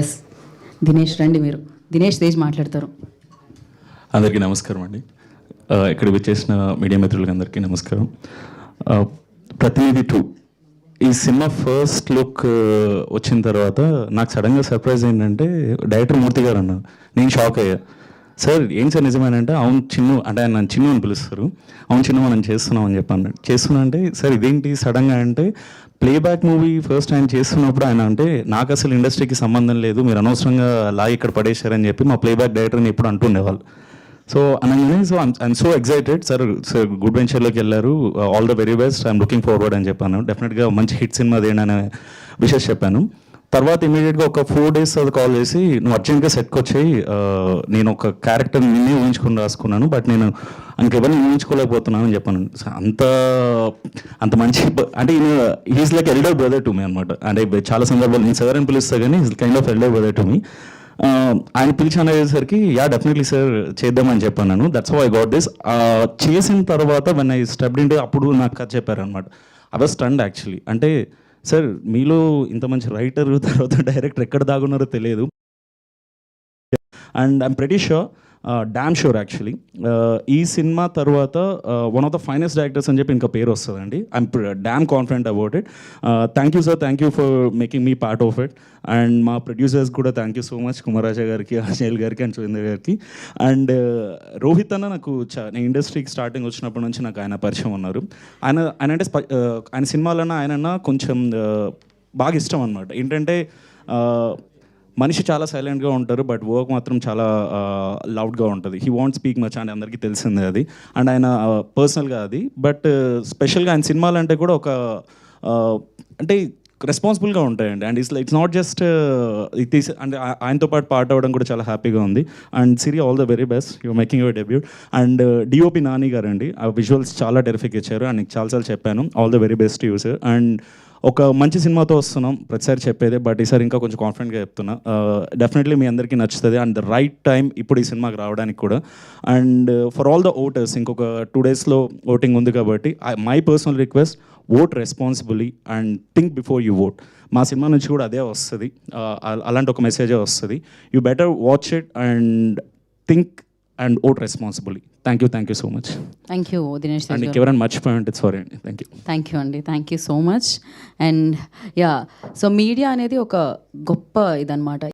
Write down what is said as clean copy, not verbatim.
Yes Dinesh రండి, మీరు దినేష్ తేజ్ మాట్లాడతారు. అందరికీ నమస్కారం అండి. ఇక్కడికి వచ్చేసిన మీడియా మిత్రులకి అందరికీ నమస్కారం. ప్రతినిధి 2 ఈ సినిమా ఫస్ట్ లుక్ వచ్చిన తర్వాత నాకు సడన్గా సర్ప్రైజ్ ఏంటంటే డైరెక్టర్ మూర్తి గారు అన్నారు. నేను షాక్ అయ్యా. సార్ ఏం సార్ నిజమేనంటే అవును చిన్ను, అంటే ఆయన నన్ను చిన్ను అని పిలుస్తారు. అవును చిన్ను మనం చేస్తున్నాం అని చెప్పాను. చేస్తున్నా అంటే సార్ ఇదేంటి సడన్గా అంటే ప్లేబ్యాక్ మూవీ ఫస్ట్ ఆయన చేస్తున్నప్పుడు ఆయన అంటే నాకు అసలు ఇండస్ట్రీకి సంబంధం లేదు, మీరు అనవసరంగా లా ఇక్కడ పడేశారని చెప్పి మా ప్లేబ్యాక్ డైరెక్టర్ని ఎప్పుడు అంటుండేవాళ్ళు. సో అనగానే so I'm so excited sir. Sir good వెంచర్లోకి వెళ్ళారు, all the very best, I'm looking forward అని చెప్పాను. డెఫినెట్గా మంచి హిట్ సినిమా అదేంటి అనే విషయం చెప్పాను. తర్వాత ఇమీడియట్గా ఒక 4 days తర్వాత కాల్ చేసి నువ్వు అర్జెంట్గా సెట్కి వచ్చాయి, నేను ఒక క్యారెక్టర్ నిన్నే ఊహించుకుని రాసుకున్నాను, బట్ నేను ఇంకెవరిని ఊహించుకోలేకపోతున్నాను అని చెప్పాను. అంత అంత మంచి అంటే is like elder brother to me అనమాట. అంటే చాలా సందర్భాలు నేను సార్ అని పిలుస్తా కానీ is kind of elder brother to me. ఆయన పిలిచి అనేసరికి యా డెఫినెట్లీ సార్ చేద్దామని చెప్పాను నేను. That's how I got this. చేసిన తర్వాత వెన్ ఐ స్టెప్డ్ ఇంటూ అప్పుడు నాకు కథ చెప్పారనమాట. I was stunned actually. అంటే సార్ మీలో ఇంత మంచి రైటర్ తర్వాత డైరెక్టర్ ఎక్కడ దాగున్నారో తెలియదు. And I'm pretty sure, damn sure actually ఈ సినిమా తర్వాత one of the finest directors అని చెప్పి ఇంకా పేరు వస్తుందండి. I'm dam confident about it. Thank you sir, thank you for making me part of it. And మా ప్రొడ్యూసర్స్ కూడా thank you so much, Kumararaja గారికి, అజయల్ గారికి అండ్ సురేందర్ గారికి. అండ్ రోహిత్ అన్న నాకు నేను ఇండస్ట్రీకి స్టార్టింగ్ వచ్చినప్పటి నుంచి నాకు ఆయన పరిచయం ఉన్నారు. ఆయన అంటే ఆయన సినిమాలన్నా ఆయన కొంచెం బాగా ఇష్టం అనమాట. ఏంటంటే మనిషి చాలా సైలెంట్గా ఉంటారు, బట్ వర్క్ మాత్రం చాలా లౌడ్గా ఉంటుంది. హీ వాంట్ స్పీక్ మచ్ అని అందరికీ తెలిసిందే అది. అండ్ ఆయన పర్సనల్గా అది, బట్ స్పెషల్గా ఆయన సినిమాలు అంటే కూడా ఒక అంటే రెస్పాన్సిబుల్గా ఉంటాయండి. అండ్ ఇట్స్ నాట్ జస్ట్ ఇది అంటే ఆయనతో పాటు పాట అవ్వడం కూడా చాలా హ్యాపీగా ఉంది. And Siri all the very best, you're making your debut. And DOP Nani garu అండి, ఆ విజువల్స్ చాలా టెరిఫిక్ ఇచ్చారు అండ్ నీకు చాలాసార్లు చెప్పాను, all the very best you sir. And ఒక మంచి సినిమాతో వస్తున్నాం, ప్రతిసారి చెప్పేదే, బట్ ఈసారి ఇంకా కొంచెం కాన్ఫిడెంట్గా చెప్తున్నా. డెఫినెట్లీ మీ అందరికీ నచ్చుతుంది అండ్ ద రైట్ టైం ఇప్పుడు ఈ సినిమాకి రావడానికి కూడా. And for all the voters ఇంకొక 2 daysలో ఓటింగ్ ఉంది కాబట్టి my personal request, vote responsibly and think before you vote. మా సినిమా నుంచి కూడా అదే వస్తుంది, అలాంటి ఒక మెసేజే వస్తుంది. You better watch it and think and vote responsibly. Thank you so much. Thank you Dinesh. And ఎవరైనా మర్చిపోయి ఉంటే సారీ అండి. థ్యాంక్ యూ అండి, thank you so much. And yeah, so media అనేది ఒక గొప్ప ఇదన్నమాట.